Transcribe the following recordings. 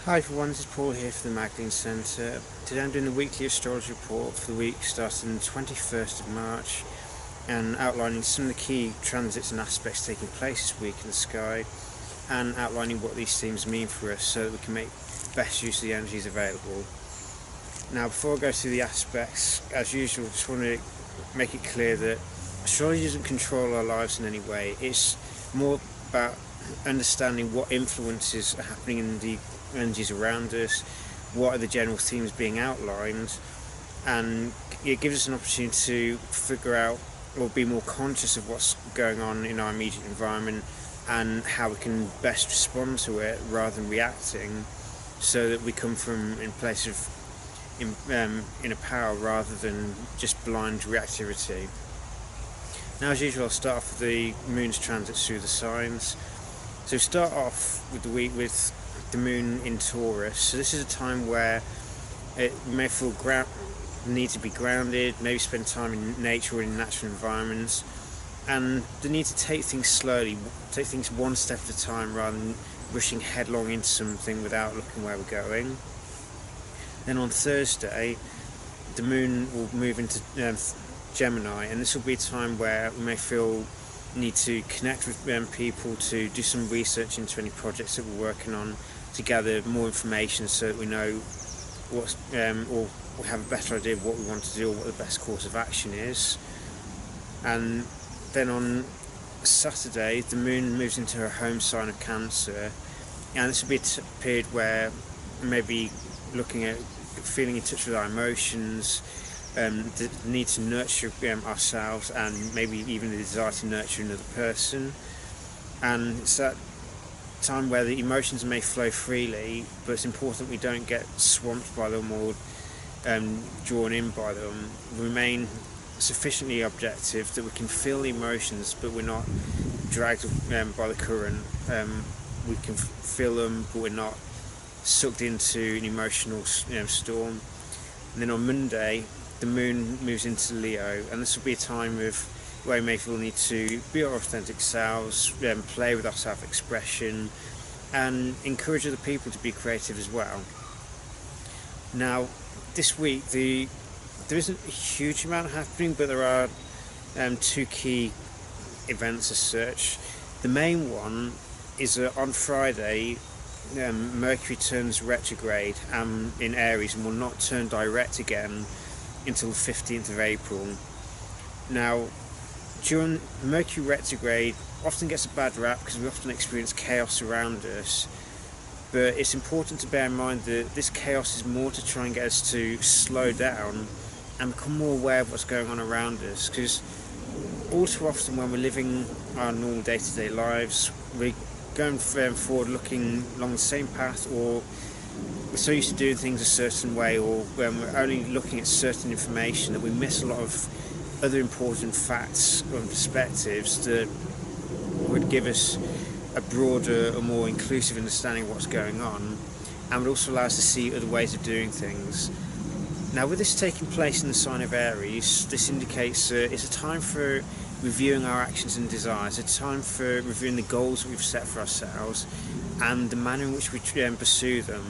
Hi everyone, this is Paul here for the Magdalene Centre. Today I'm doing the weekly astrology report for the week starting the 21st of March and outlining some of the key transits and aspects taking place this week in the sky and outlining what these themes mean for us so that we can make best use of the energies available. Now before I go through the aspects, as usual, I just want to make it clear that astrology doesn't control our lives in any way. It's more about understanding what influences are happening in the energies around us, what are the general themes being outlined, and it gives us an opportunity to figure out or be more conscious of what's going on in our immediate environment and how we can best respond to it rather than reacting, so that we come from in place of inner power rather than just blind reactivity. Now, as usual, I'll start off with the moon's transits through the signs. So start off with the week with the moon in Taurus. So this is a time where you may feel need to be grounded, maybe spend time in nature or in natural environments, and the need to take things slowly, take things one step at a time rather than rushing headlong into something without looking where we're going. Then on Thursday, the moon will move into Gemini, and this will be a time where we may feel need to connect with people, to do some research into any projects that we're working on, to gather more information so that we know what's or we have a better idea of what we want to do or what the best course of action is. And then on Saturday, the moon moves into her home sign of Cancer, and this will be a period where maybe looking at feeling in touch with our emotions, the need to nurture ourselves, and maybe even the desire to nurture another person. And it's that time where the emotions may flow freely, but it's important we don't get swamped by them or drawn in by them. Remain sufficiently objective that we can feel the emotions, but we're not dragged by the current. We can feel them, but we're not sucked into an emotional storm. And then on Monday, the moon moves into Leo, and this will be a time of where we may feel need to be our authentic selves, play with our self-expression, and encourage other people to be creative as well. Now, this week there isn't a huge amount happening, but there are two key events as such. The main one is that on Friday, Mercury turns retrograde in Aries and will not turn direct again until the 15th of April. Now, during Mercury retrograde often gets a bad rap because we often experience chaos around us, but it's important to bear in mind that this chaos is more to try and get us to slow down and become more aware of what's going on around us, because all too often when we're living our normal day-to-day lives, we're going forward looking along the same path, or we're so used to doing things a certain way, or when we're only looking at certain information that we miss a lot of other important facts and perspectives that would give us a broader or more inclusive understanding of what's going on, and would also allow us to see other ways of doing things. Now, with this taking place in the sign of Aries, this indicates it's a time for reviewing our actions and desires, a time for reviewing the goals that we've set for ourselves and the manner in which we pursue them.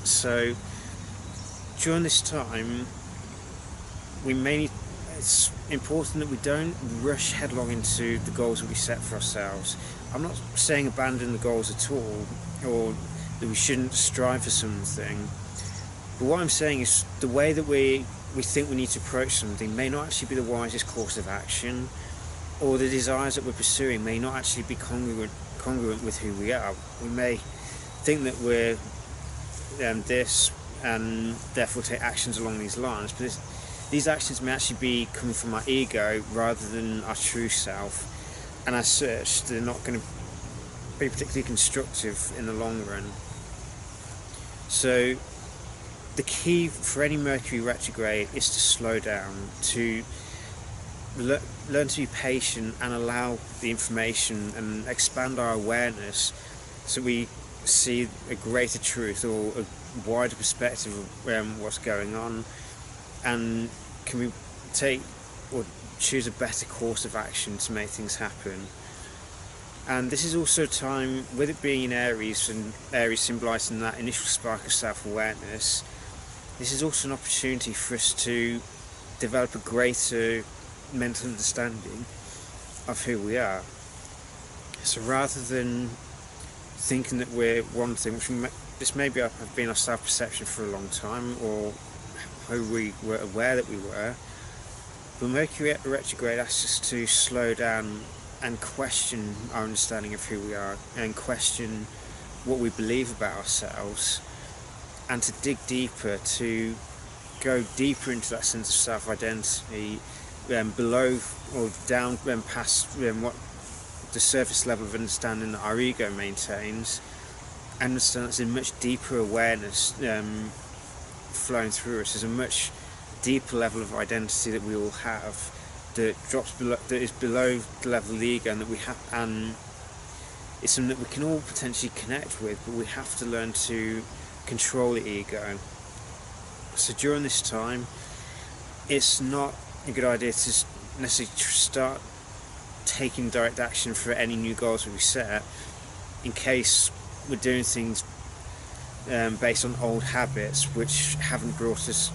So during this time, it's important that we don't rush headlong into the goals that we set for ourselves. I'm not saying abandon the goals at all, or that we shouldn't strive for something, but what I'm saying is the way that we think we need to approach something may not actually be the wisest course of action, or the desires that we're pursuing may not actually be congruent with who we are. We may think that we're this and therefore take actions along these lines, but these actions may actually be coming from our ego rather than our true self, and as such they're not going to be particularly constructive in the long run. So the key for any Mercury retrograde is to slow down, to learn to be patient and allow the information and expand our awareness so we see a greater truth or a wider perspective of what's going on, and can we take or choose a better course of action to make things happen. And this is also a time, with it being in Aries, and Aries symbolising that initial spark of self-awareness, this is also an opportunity for us to develop a greater mental understanding of who we are. So rather than thinking that we're one thing, this may have been our self-perception for a long time, or how we were aware that we were, but Mercury retrograde asks us to slow down and question our understanding of who we are, and question what we believe about ourselves, and to dig deeper, to go deeper into that sense of self-identity, below or down past what the surface level of understanding that our ego maintains, and understand there's a much deeper awareness flowing through us. There's a much deeper level of identity that we all have, that drops below, that is below the level of the ego, and that we have, and it's something that we can all potentially connect with, but we have to learn to control the ego. So during this time, it's not a good idea to necessarily start taking direct action for any new goals that we set, in case we're doing things based on old habits which haven't brought us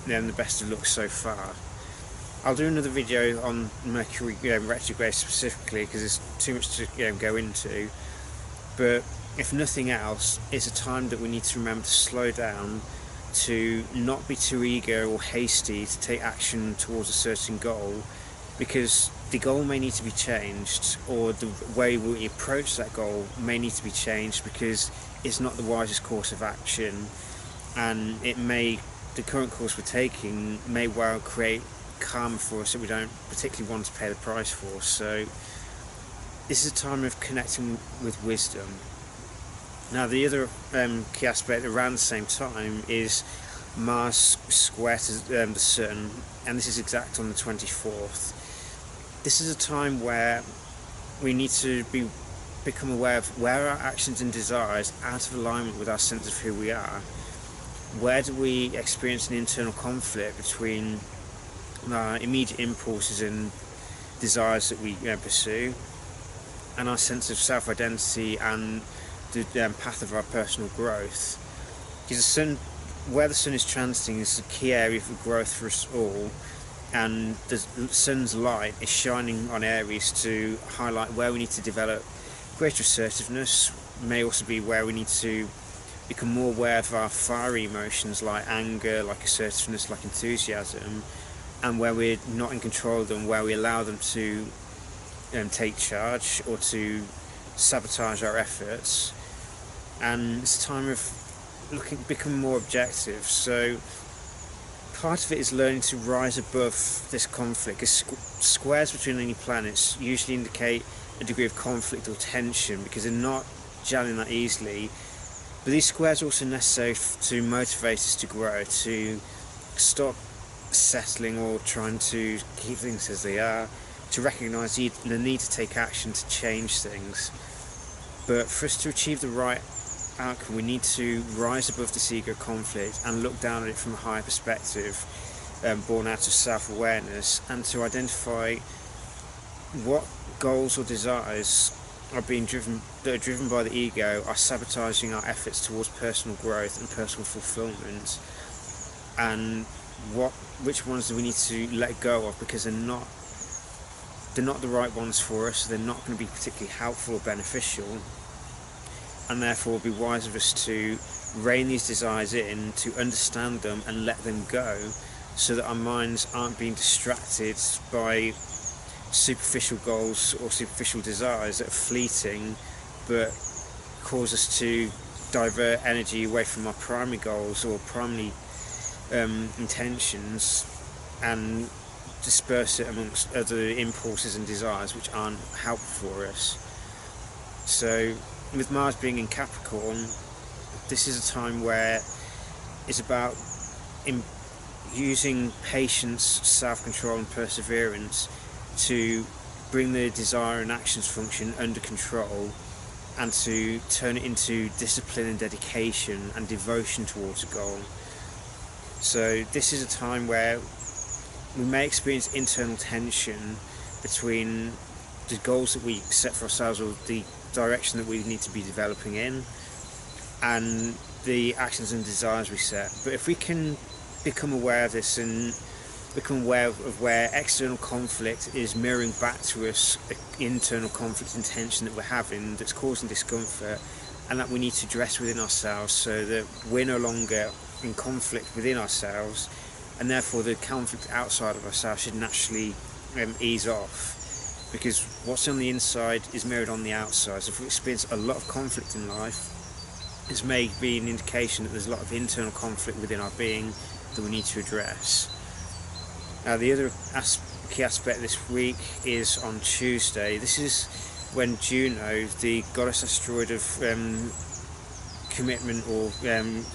the best of luck so far. I'll do another video on Mercury retrograde specifically, because there's too much to go into, but if nothing else, it's a time that we need to remember to slow down, to not be too eager or hasty to take action towards a certain goal, because the goal may need to be changed, or the way we approach that goal may need to be changed, because it's not the wisest course of action, and the current course we're taking may well create karma for us that we don't particularly want to pay the price for. So this is a time of connecting with wisdom. Now the other key aspect around the same time is Mars square to the Sun, and this is exact on the 24th. This is a time where we need to become aware of where our actions and desires are out of alignment with our sense of who we are. Where do we experience an internal conflict between our immediate impulses and desires that we pursue, and our sense of self-identity and the path of our personal growth? Because where the Sun is transiting is a key area for growth for us all, and the Sun's light is shining on Aries to highlight where we need to develop greater assertiveness. May also be where we need to become more aware of our fiery emotions like anger, like assertiveness, like enthusiasm, and where we're not in control of them, where we allow them to take charge or to sabotage our efforts. And it's a time of becoming more objective. So part of it is learning to rise above this conflict, because squares between any planets usually indicate a degree of conflict or tension, because they're not gelling that easily. But these squares are also necessary to motivate us to grow, to stop settling or trying to keep things as they are, to recognise the need to take action to change things. But for us to achieve the right outcome, we need to rise above this ego conflict and look down at it from a higher perspective, born out of self-awareness, and to identify what goals or desires are driven by the ego, are sabotaging our efforts towards personal growth and personal fulfillment, and which ones do we need to let go of, because they're not the right ones for us. They're not going to be particularly helpful or beneficial, and therefore it will be wise of us to rein these desires in, to understand them and let them go, so that our minds aren't being distracted by superficial goals or superficial desires that are fleeting, but cause us to divert energy away from our primary goals or primary intentions, and disperse it amongst other impulses and desires which aren't helpful for us. So with Mars being in Capricorn, this is a time where it's about using patience, self-control and perseverance to bring the desire and actions function under control, and to turn it into discipline and dedication and devotion towards a goal. So this is a time where we may experience internal tension between the goals that we set for ourselves, or the direction that we need to be developing in, and the actions and desires we set. But if we can become aware of this and become aware of where external conflict is mirroring back to us internal conflict and tension that we're having that's causing discomfort, and that we need to address within ourselves, so that we're no longer in conflict within ourselves, and therefore the conflict outside of ourselves should naturally ease off, because what's on the inside is mirrored on the outside. So if we experience a lot of conflict in life, this may be an indication that there's a lot of internal conflict within our being that we need to address. Now, the other key aspect this week is on Tuesday. This is when Juno, the goddess asteroid of commitment or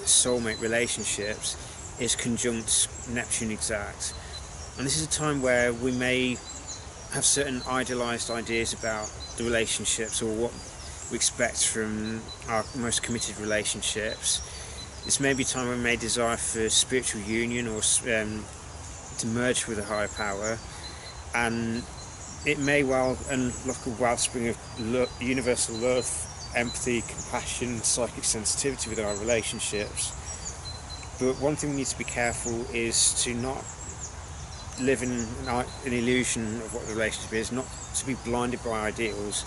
soulmate relationships, is conjunct Neptune exact. And this is a time where we may have certain idealised ideas about the relationships, or what we expect from our most committed relationships. This may be a time when we may desire for spiritual union, or to merge with a higher power, and it may well unlock a wellspring of universal love, empathy, compassion, psychic sensitivity within our relationships. But one thing we need to be careful is to not live in an illusion of what the relationship is, not to be blinded by ideals,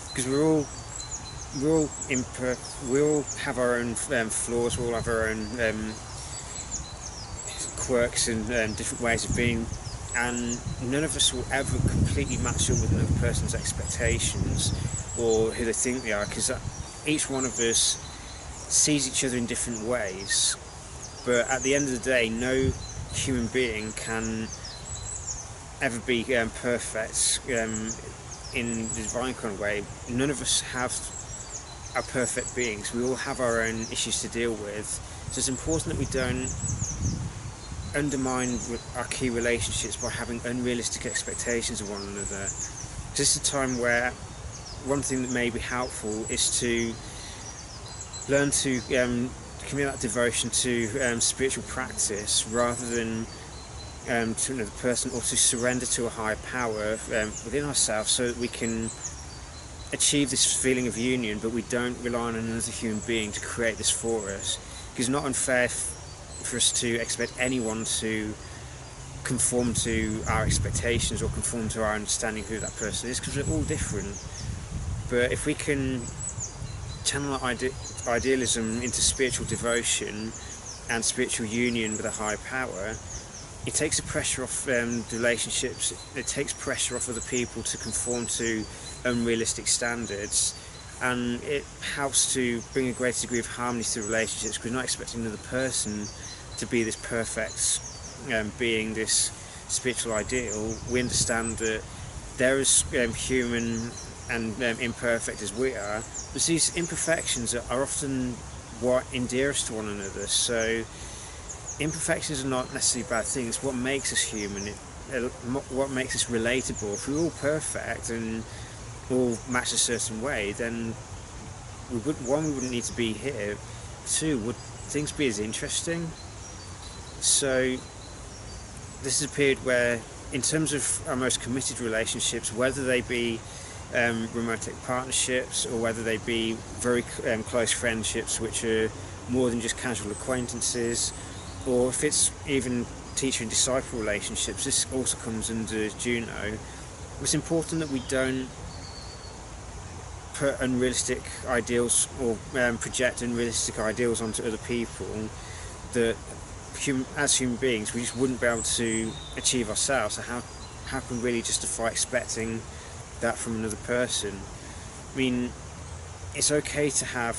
because we all imperfect, we all have our own flaws, we all have our own quirks and different ways of being, and none of us will ever completely match up with another person's expectations or who they think they are, because each one of us sees each other in different ways. But at the end of the day, no human being can ever be perfect in the divine kind of way. None of us are perfect beings. We all have our own issues to deal with. So it's important that we don't undermine our key relationships by having unrealistic expectations of one another. This is a time where one thing that may be helpful is to learn to commit that devotion to spiritual practice, rather than to another person, or to surrender to a higher power within ourselves, so that we can achieve this feeling of union, but we don't rely on another human being to create this for us. Because it's not unfair for us to expect anyone to conform to our expectations or conform to our understanding of who that person is, because we're all different. But if we can channel idealism into spiritual devotion and spiritual union with a higher power, it takes the pressure off the relationships, it takes pressure off other people to conform to unrealistic standards, and it helps to bring a greater degree of harmony to the relationships, because we're not expecting another person to be this perfect being, this spiritual ideal. We understand that they're as human and imperfect as we are, but these imperfections are often what endear us to one another. So imperfections are not necessarily bad things. What makes us human, what makes us relatable. If we're all perfect and all match a certain way, then we wouldn't need to be here. Two, would things be as interesting? So this is a period where, in terms of our most committed relationships, whether they be romantic partnerships, or whether they be very close friendships which are more than just casual acquaintances, or if it's even teacher and disciple relationships, this also comes under Juno. It's important that we don't put unrealistic ideals, or project unrealistic ideals onto other people that as human beings we just wouldn't be able to achieve ourselves. So how can we really justify expecting that from another person? I mean, it's okay to have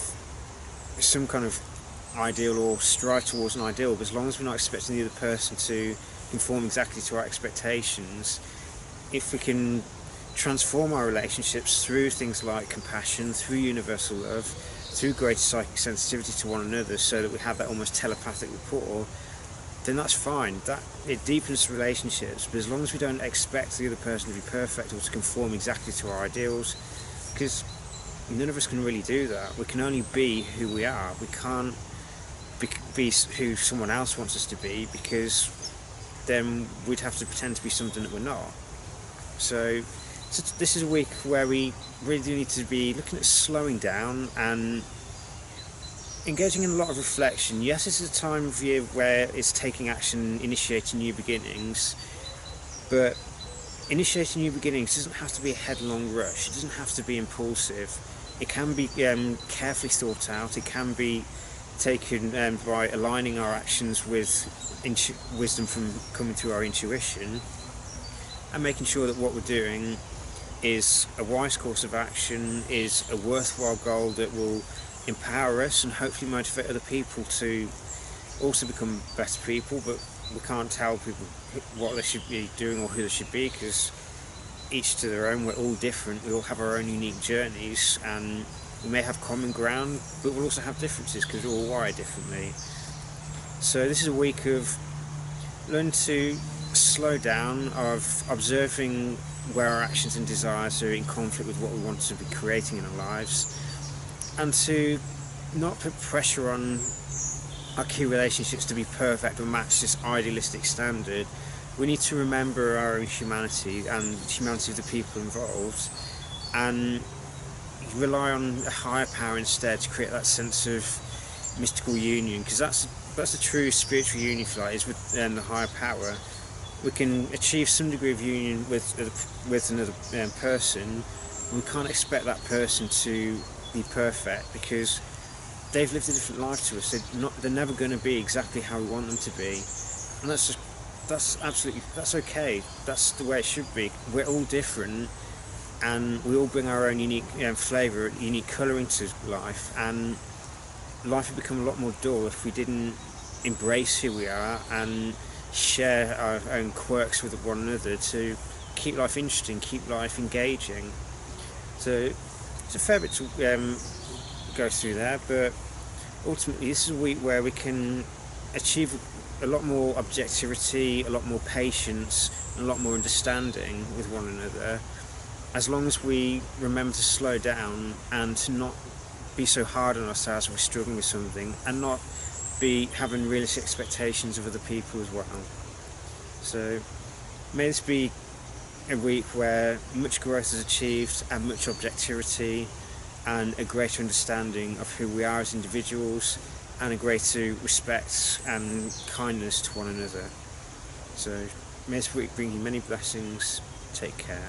some kind of ideal or strive towards an ideal, but as long as we're not expecting the other person to conform exactly to our expectations, if we can transform our relationships through things like compassion, through universal love, through greater psychic sensitivity to one another, so that we have that almost telepathic rapport, then that's fine. That it deepens relationships, but as long as we don't expect the other person to be perfect or to conform exactly to our ideals, because none of us can really do that. We can only be who we are. We can't be who someone else wants us to be, because then we'd have to pretend to be something that we're not. So So this is a week where we really do need to be looking at slowing down and engaging in a lot of reflection. Yes, this is a time of year where it's taking action, initiating new beginnings, but initiating new beginnings doesn't have to be a headlong rush. It doesn't have to be impulsive. It can be carefully thought out. It can be taken by aligning our actions with wisdom from coming through our intuition, and making sure that what we're doing is a wise course of action, is a worthwhile goal that will empower us and hopefully motivate other people to also become better people. But we can't tell people what they should be doing or who they should be, because each to their own. We're all different. We all have our own unique journeys, and we may have common ground, but we'll also have differences because we're all wired differently. So this is a week of learning to slow down, of observing where our actions and desires are in conflict with what we want to be creating in our lives, and to not put pressure on our key relationships to be perfect or match this idealistic standard. We need to remember our own humanity and the humanity of the people involved, and rely on a higher power instead to create that sense of mystical union, because that's the true spiritual union, if you like, is with the higher power. We can achieve some degree of union with another person. We can't expect that person to be perfect, because they've lived a different life to us. They're never going to be exactly how we want them to be, and that's okay. That's the way it should be. We're all different, and we all bring our own unique flavour, unique colour into life, and life would become a lot more dull if we didn't embrace who we are and share our own quirks with one another to keep life interesting, keep life engaging. So it's a fair bit to go through there, but ultimately this is a week where we can achieve a lot more objectivity, a lot more patience, and a lot more understanding with one another, as long as we remember to slow down and to not be so hard on ourselves if we're struggling with something, and not be having realistic expectations of other people as well. So may this be a week where much growth is achieved, and much objectivity, and a greater understanding of who we are as individuals, and a greater respect and kindness to one another. So may this week bring you many blessings. Take care.